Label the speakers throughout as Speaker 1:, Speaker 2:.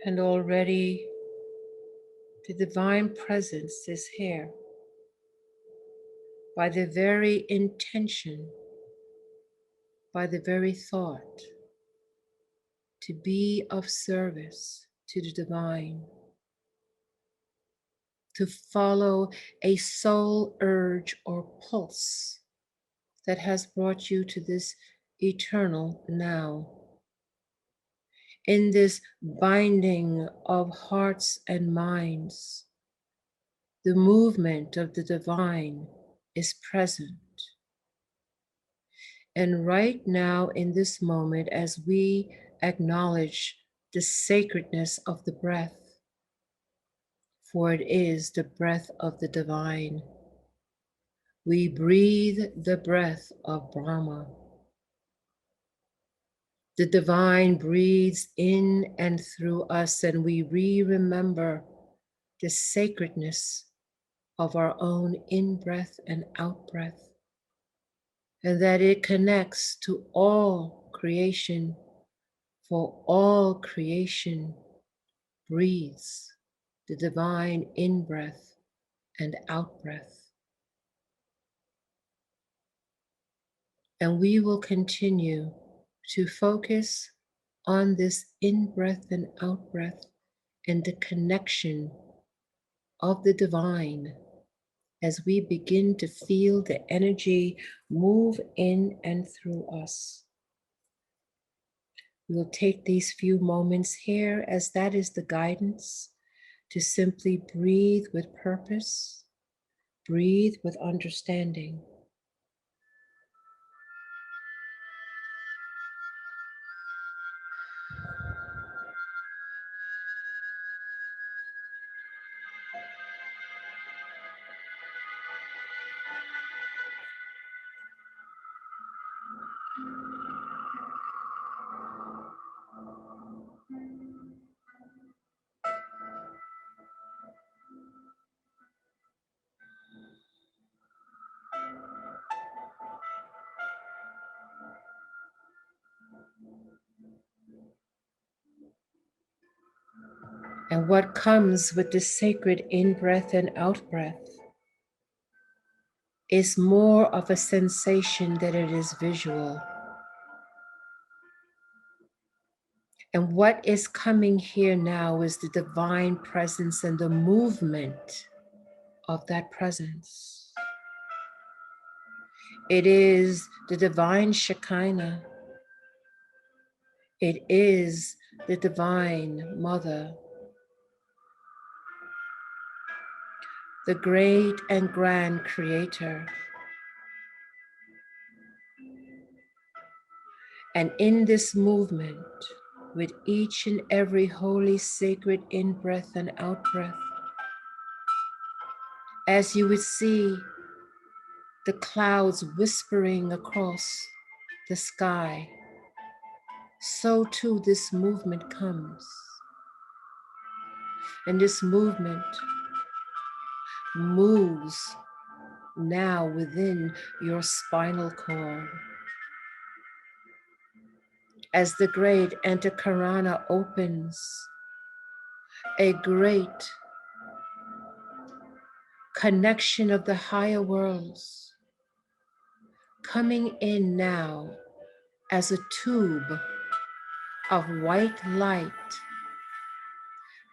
Speaker 1: And already the divine presence is here by the very intention, by the very thought, to be of service to the divine, to follow a soul urge or pulse that has brought you to this eternal now. In this binding of hearts and minds, the movement of the divine is present. And right now, in this moment, as we acknowledge the sacredness of the breath, for it is the breath of the divine, we breathe the breath of Brahma. The divine breathes in and through us, and we remember the sacredness of our own in-breath and out-breath, and that it connects to all creation, for all creation breathes the divine in-breath and out-breath. And we will continue to focus on this in-breath and out-breath and the connection of the divine as we begin to feel the energy move in and through us. We'll take these few moments here, as that is the guidance, to simply breathe with purpose, breathe with understanding. And what comes with the sacred in-breath and out-breath is more of a sensation than it is visual. And what is coming here now is the divine presence and the movement of that presence. It is the divine Shekinah. It is the divine Mother, the great and grand Creator. And in this movement, with each and every holy, sacred in-breath and out-breath, as you would see the clouds whispering across the sky, so too this movement comes. And this movement moves now within your spinal cord. As the great Antakarana opens, a great connection of the higher worlds coming in now as a tube of white light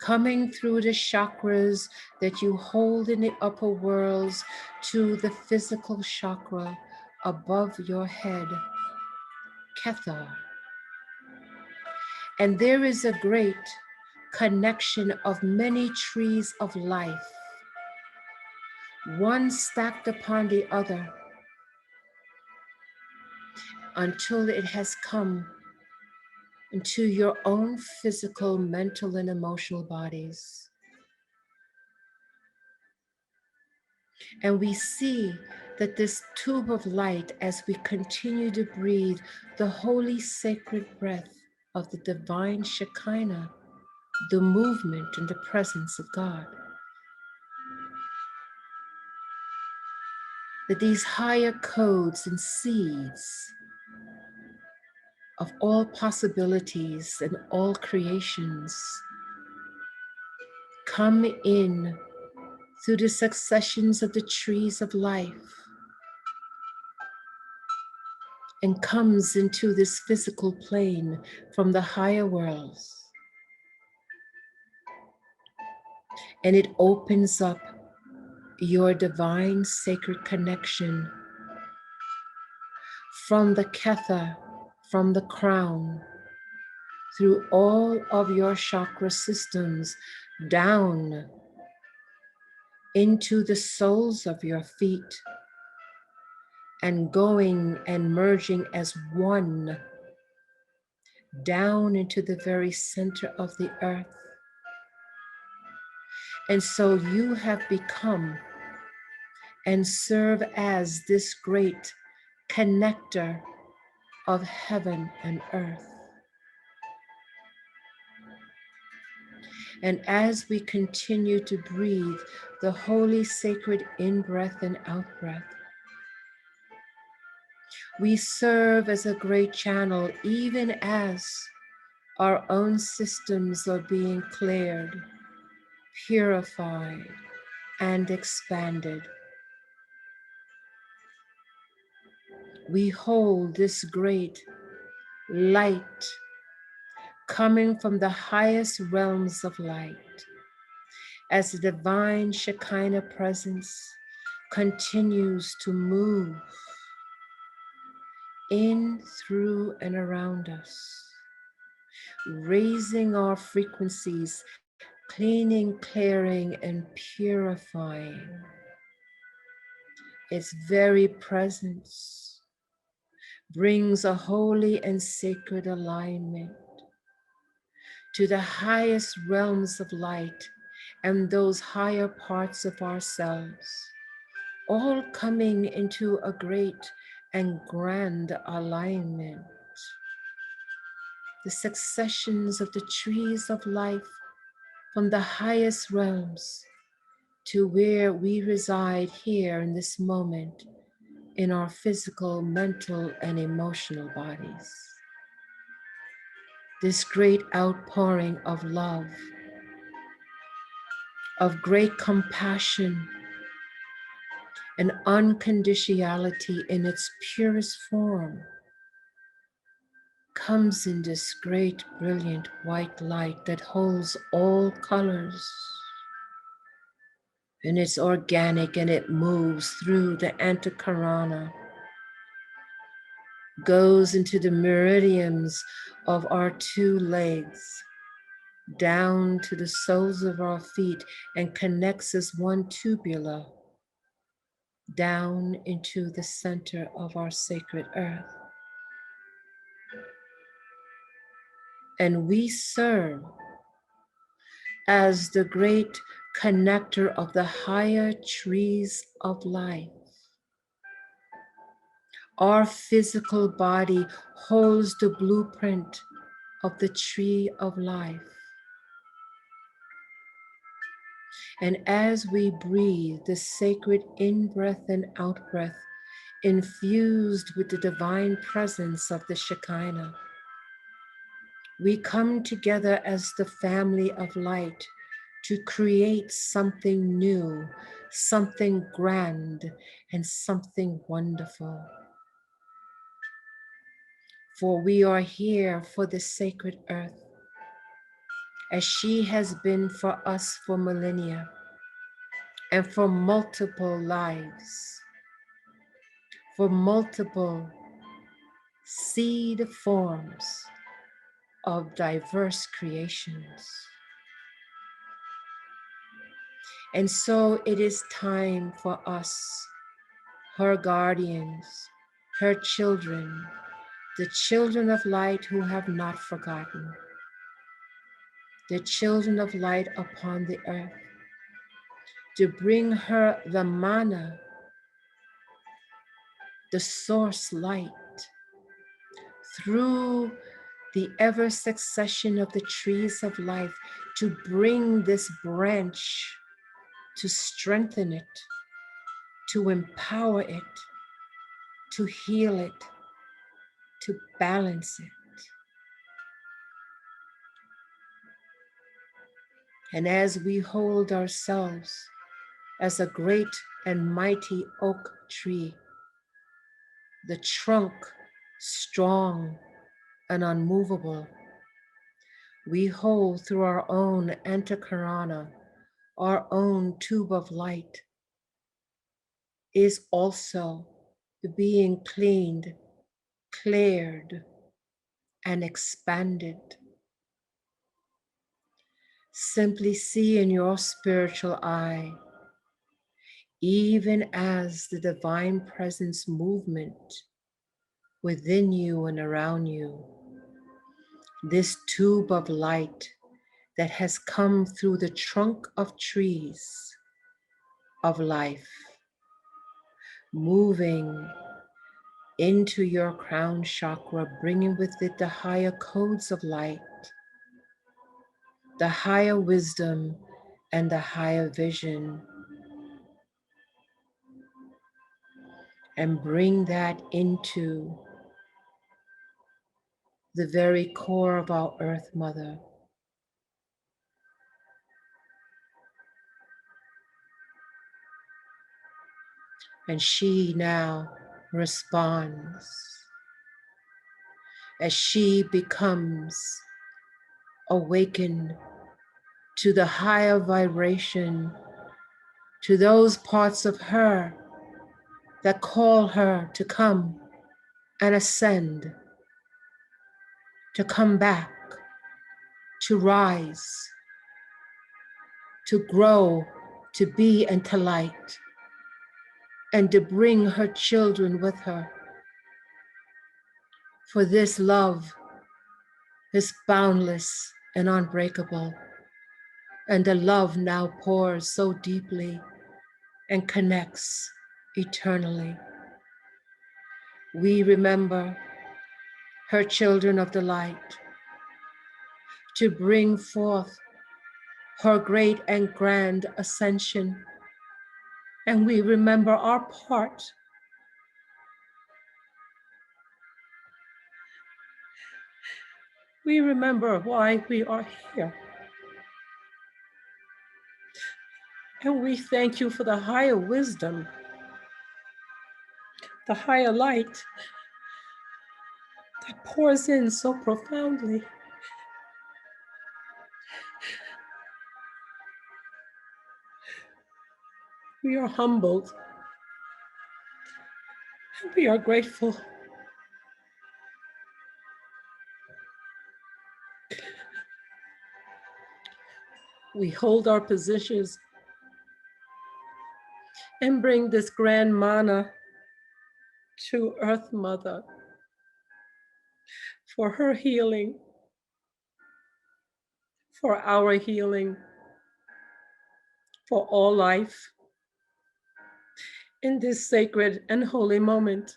Speaker 1: coming through the chakras that you hold in the upper worlds to the physical chakra above your head, Ketha. And there is a great connection of many trees of life, one stacked upon the other, until it has come into your own physical, mental, and emotional bodies. And we see that this tube of light, as we continue to breathe the holy sacred breath of the divine Shekinah, the movement and the presence of God, that these higher codes and seeds of all possibilities and all creations come in through the successions of the trees of life and comes into this physical plane from the higher worlds. And it opens up your divine sacred connection from the Kether, from the crown, through all of your chakra systems, down into the soles of your feet, and going and merging as one down into the very center of the earth. And so you have become and serve as this great connector of heaven and earth. And as we continue to breathe the holy sacred in-breath and out-breath, we serve as a great channel, even as our own systems are being cleared, purified, and expanded. We hold this great light coming from the highest realms of light as the divine Shekinah presence continues to move in, through, and around us, raising our frequencies, cleaning, clearing, and purifying. Its very presence brings a holy and sacred alignment to the highest realms of light and those higher parts of ourselves, all coming into a great and grand alignment. The successions of the trees of life from the highest realms to where we reside here in this moment in our physical, mental, and emotional bodies. This great outpouring of love, of great compassion and unconditionality in its purest form comes in this great, brilliant white light that holds all colors. And it's organic and it moves through the antakarana, goes into the meridians of our two legs, down to the soles of our feet, and connects as one tubula down into the center of our sacred earth. And we serve as the great connector of the higher trees of life. Our physical body holds the blueprint of the tree of life. And as we breathe the sacred in-breath and out-breath, infused with the divine presence of the Shekinah, we come together as the family of light to create something new, something grand, and something wonderful. For we are here for the sacred earth, as she has been for us for millennia and for multiple lives, for multiple seed forms of diverse creations. And so it is time for us, her guardians, her children, the children of light who have not forgotten, the children of light upon the earth, to bring her the manna, the source light, through the ever succession of the trees of life, to bring this branch, to strengthen it, to empower it, to heal it, to balance it. And as we hold ourselves as a great and mighty oak tree, the trunk strong and unmovable, we hold through our own antakarana, our own tube of light, is also being cleaned, cleared, and expanded. Simply see in your spiritual eye, even as the divine presence movement within you and around you, this tube of light that has come through the trunk of trees of life, moving into your crown chakra, bringing with it the higher codes of light, the higher wisdom, and the higher vision. And bring that into the very core of our Earth Mother. And she now responds as she becomes awakened to the higher vibration, to those parts of her that call her to come and ascend, to come back, to rise, to grow, to be and to light, and to bring her children with her. For this love is boundless and unbreakable, and the love now pours so deeply and connects eternally. We remember her children of the light to bring forth her great and grand ascension. And we remember our part. We remember why we are here. And we thank you for the higher wisdom, the higher light that pours in so profoundly. We are humbled. And we are grateful. We hold our positions and bring this grand mana to Earth Mother for her healing, for our healing, for all life in this sacred and holy moment.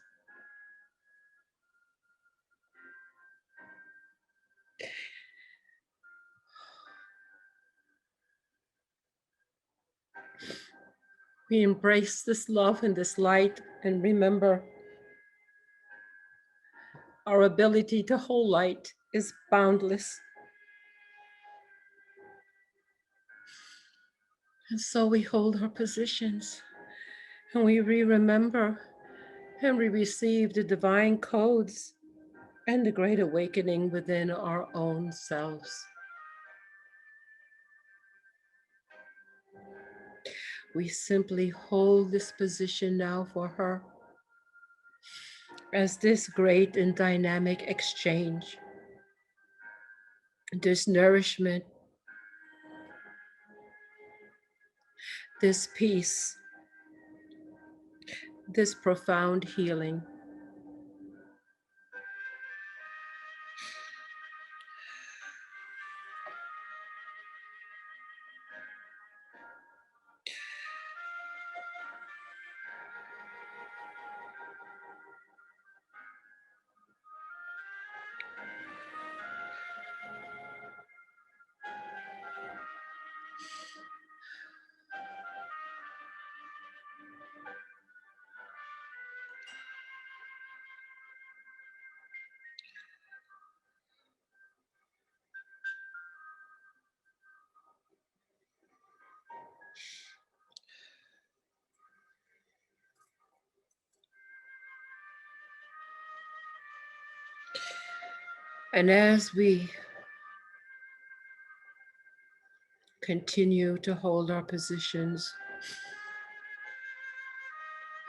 Speaker 1: We embrace this love and this light and remember our ability to hold light is boundless. And so we hold our positions and we remember and we receive the divine codes and the great awakening within our own selves. We simply hold this position now for her as this great and dynamic exchange, this nourishment, this peace, this profound healing. And as we continue to hold our positions,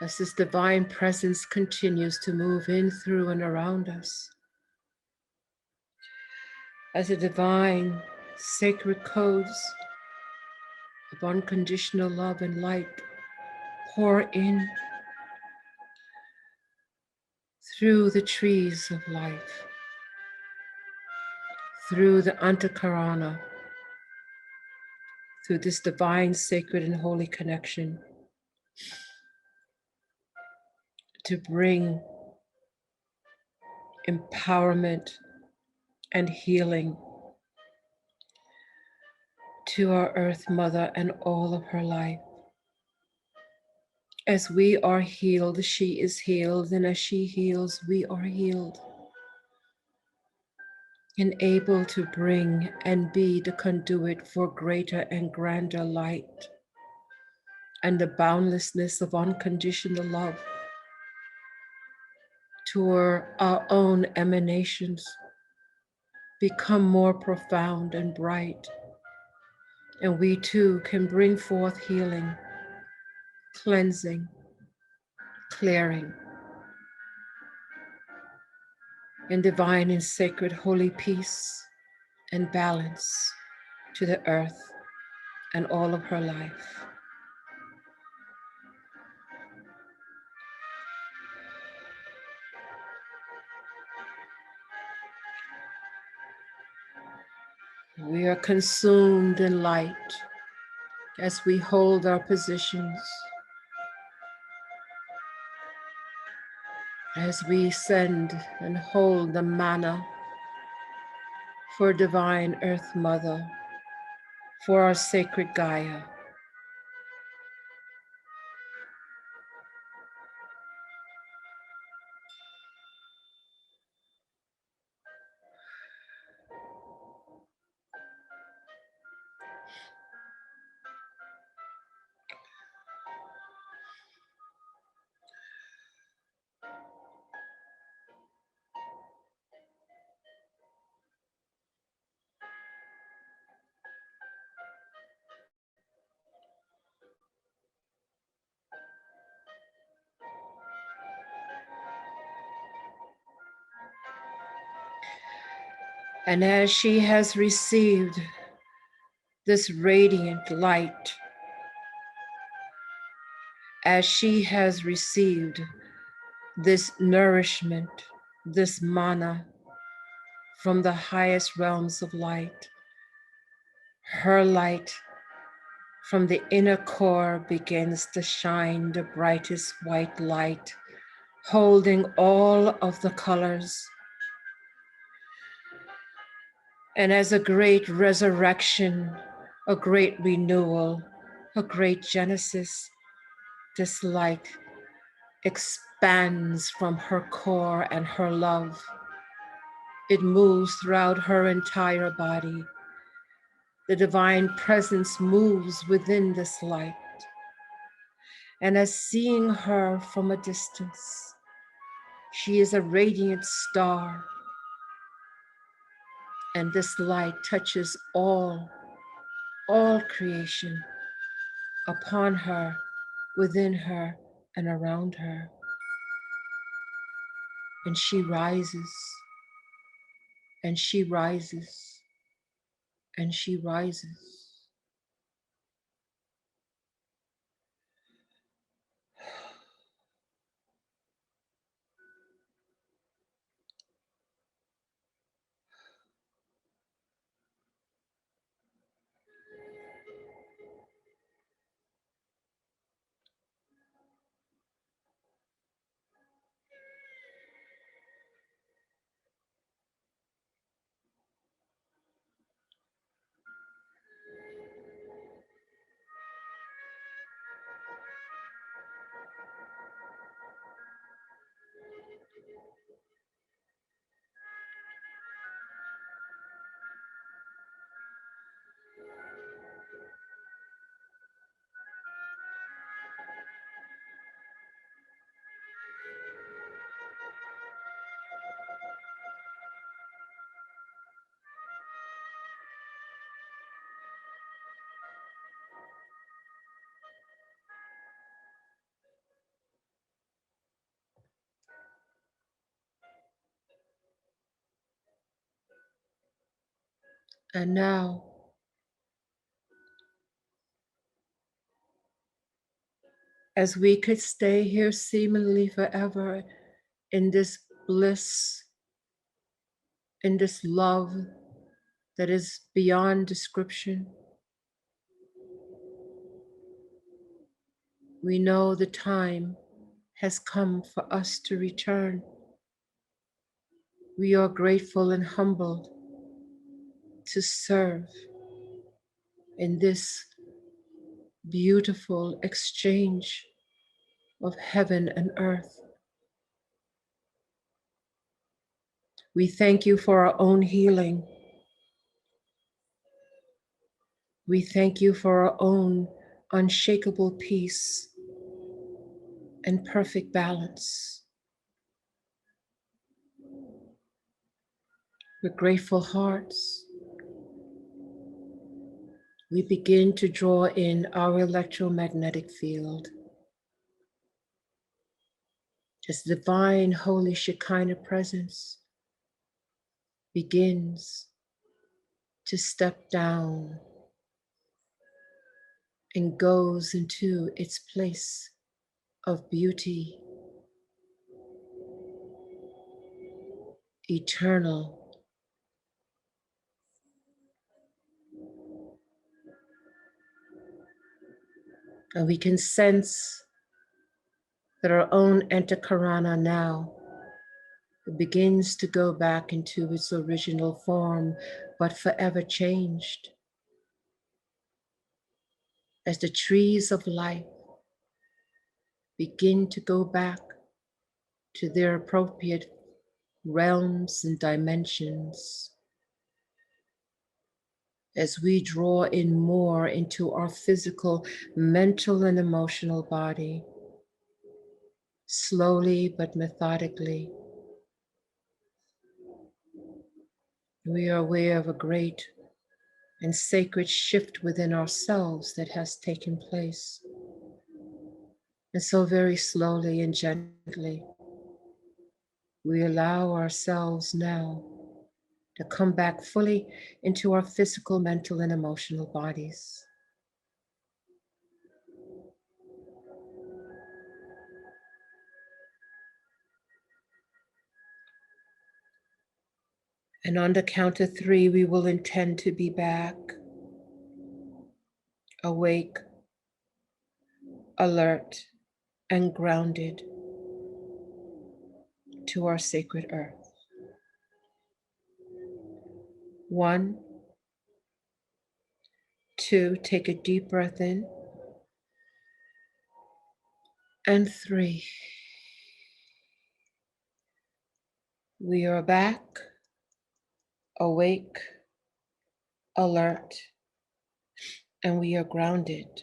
Speaker 1: as this divine presence continues to move in, through, and around us, as the divine sacred codes of unconditional love and light pour in through the trees of life, through the Antakarana, through this divine, sacred, and holy connection, to bring empowerment and healing to our Earth Mother and all of her life. As we are healed, she is healed, and as she heals, we are healed, and able to bring and be the conduit for greater and grander light and the boundlessness of unconditional love to our own emanations become more profound and bright, and we too can bring forth healing, cleansing, clearing, and divine and sacred holy peace and balance to the earth and all of her life. We are consumed in light as we hold our positions, as we send and hold the manna for divine Earth Mother, for our sacred Gaia. And as she has received this radiant light, as she has received this nourishment, this manna from the highest realms of light, her light from the inner core begins to shine the brightest white light, holding all of the colors. And as a great resurrection, a great renewal, a great genesis, this light expands from her core and her love. It moves throughout her entire body. The divine presence moves within this light. And as seeing her from a distance, she is a radiant star. And this light touches all creation upon her, within her, and around her. And she rises, and she rises, and she rises. And now, as we could stay here seemingly forever in this bliss, in this love that is beyond description, we know the time has come for us to return. We are grateful and humbled to serve in this beautiful exchange of heaven and earth. We thank you for our own healing. We thank you for our own unshakable peace and perfect balance. With grateful hearts, we begin to draw in our electromagnetic field as divine holy Shekinah presence begins to step down and goes into its place of beauty, eternal. And we can sense that our own Antakarana now begins to go back into its original form, but forever changed. As the trees of life begin to go back to their appropriate realms and dimensions, as we draw in more into our physical, mental, and emotional body, slowly but methodically, we are aware of a great and sacred shift within ourselves that has taken place. And so, very slowly and gently, we allow ourselves now to come back fully into our physical, mental, and emotional bodies. And on the count of 3, we will intend to be back, awake, alert, and grounded to our sacred earth. 1, 2, take a deep breath in. And 3, we are back, awake, alert, and we are grounded